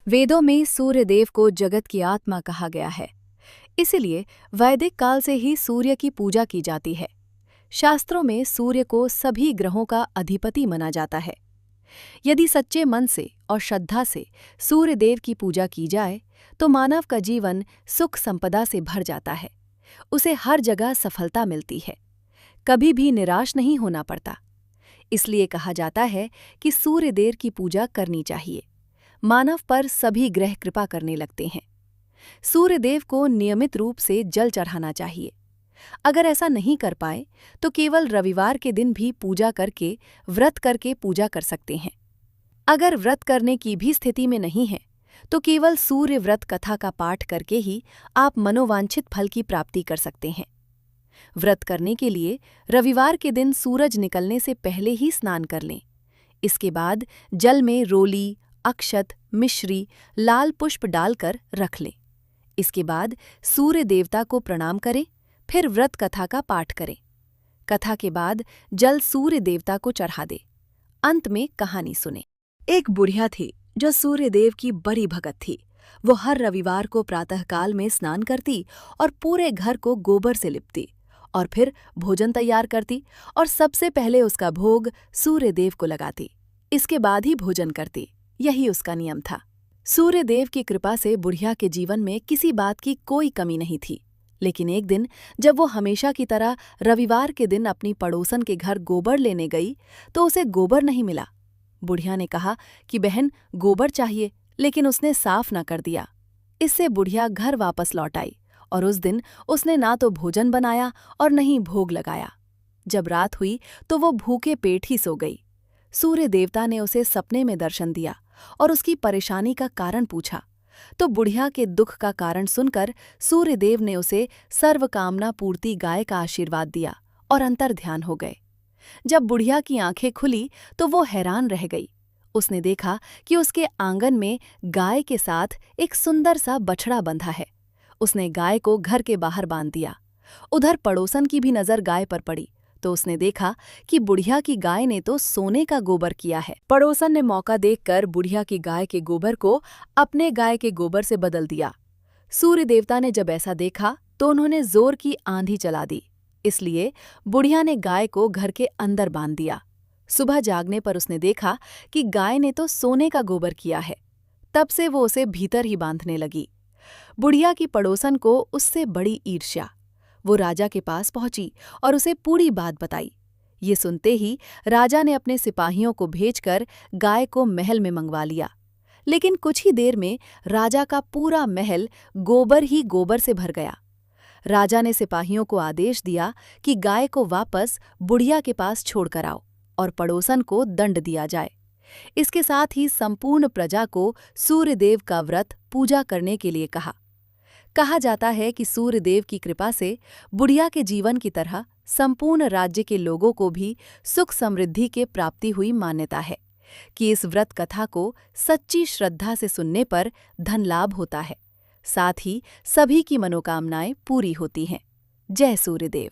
वेदों में सूर्यदेव को जगत की आत्मा कहा गया है। इसलिए वैदिक काल से ही सूर्य की पूजा की जाती है। शास्त्रों में सूर्य को सभी ग्रहों का अधिपति माना जाता है। यदि सच्चे मन से और श्रद्धा से सूर्यदेव की पूजा की जाए तो मानव का जीवन सुख संपदा से भर जाता है। उसे हर जगह सफलता मिलती है, कभी भी निराश नहीं होना पड़ता। इसलिए कहा जाता है कि सूर्यदेव की पूजा करनी चाहिए। मानव पर सभी ग्रह कृपा करने लगते हैं। सूर्यदेव को नियमित रूप से जल चढ़ाना चाहिए। अगर ऐसा नहीं कर पाए तो केवल रविवार के दिन भी पूजा करके व्रत करके पूजा कर सकते हैं। अगर व्रत करने की भी स्थिति में नहीं है तो केवल सूर्य व्रत कथा का पाठ करके ही आप मनोवांछित फल की प्राप्ति कर सकते हैं। व्रत करने के लिए रविवार के दिन सूरज निकलने से पहले ही स्नान कर लें। इसके बाद जल में रोली, अक्षत, मिश्री, लाल पुष्प डालकर रख लें। इसके बाद सूर्य देवता को प्रणाम करें, फिर व्रत कथा का पाठ करें। कथा के बाद जल सूर्य देवता को चढ़ा दे। अंत में कहानी सुने। एक बुढ़िया थी जो सूर्यदेव की बड़ी भगत थी। वो हर रविवार को प्रातःकाल में स्नान करती और पूरे घर को गोबर से लिपती और फिर भोजन तैयार करती और सबसे पहले उसका भोग सूर्यदेव को लगाती। इसके बाद ही भोजन करती। यही उसका नियम था। सूर्यदेव की कृपा से बुढ़िया के जीवन में किसी बात की कोई कमी नहीं थी। लेकिन एक दिन जब वो हमेशा की तरह रविवार के दिन अपनी पड़ोसन के घर गोबर लेने गई तो उसे गोबर नहीं मिला। बुढ़िया ने कहा कि बहन, गोबर चाहिए, लेकिन उसने साफ न कर दिया। इससे बुढ़िया घर वापस लौट आई और उस दिन उसने ना तो भोजन बनाया और न ही भोग लगाया। जब रात हुई तो वो भूखे पेट ही सो गई। सूर्य देवता ने उसे सपने में दर्शन दिया और उसकी परेशानी का कारण पूछा तो बुढ़िया के दुख का कारण सुनकर सूर्यदेव ने उसे सर्वकामना पूर्ति गाय का आशीर्वाद दिया और अंतर ध्यान हो गए। जब बुढ़िया की आंखें खुली तो वो हैरान रह गई। उसने देखा कि उसके आंगन में गाय के साथ एक सुंदर सा बछड़ा बंधा है। उसने गाय को घर के बाहर बांध दिया। उधर पड़ोसन की भी नजर गाय पर पड़ी तो उसने देखा कि बुढ़िया की गाय ने तो सोने का गोबर किया है। पड़ोसन ने मौका देखकर बुढ़िया की गाय के गोबर को अपने गाय के गोबर से बदल दिया। सूर्य देवता ने जब ऐसा देखा तो उन्होंने जोर की आंधी चला दी। इसलिए बुढ़िया ने गाय को घर के अंदर बांध दिया। सुबह जागने पर उसने देखा कि गाय ने तो सोने का गोबर किया है। तब से वो उसे भीतर ही बांधने लगी। बुढ़िया की पड़ोसन को उससे बड़ी ईर्ष्या। वो राजा के पास पहुंची और उसे पूरी बात बताई। ये सुनते ही राजा ने अपने सिपाहियों को भेजकर गाय को महल में मंगवा लिया। लेकिन कुछ ही देर में राजा का पूरा महल गोबर ही गोबर से भर गया। राजा ने सिपाहियों को आदेश दिया कि गाय को वापस बुढ़िया के पास छोड़कर आओ और पड़ोसन को दंड दिया जाए। इसके साथ ही संपूर्ण प्रजा को सूर्यदेव का व्रत पूजा करने के लिए कहा जाता है कि सूर्यदेव की कृपा से बुढ़िया के जीवन की तरह संपूर्ण राज्य के लोगों को भी सुख समृद्धि के प्राप्ति हुई मान्यता है कि इस व्रत कथा को सच्ची श्रद्धा से सुनने पर धन लाभ होता है। साथ ही सभी की मनोकामनाएं पूरी होती हैं। जय सूर्यदेव।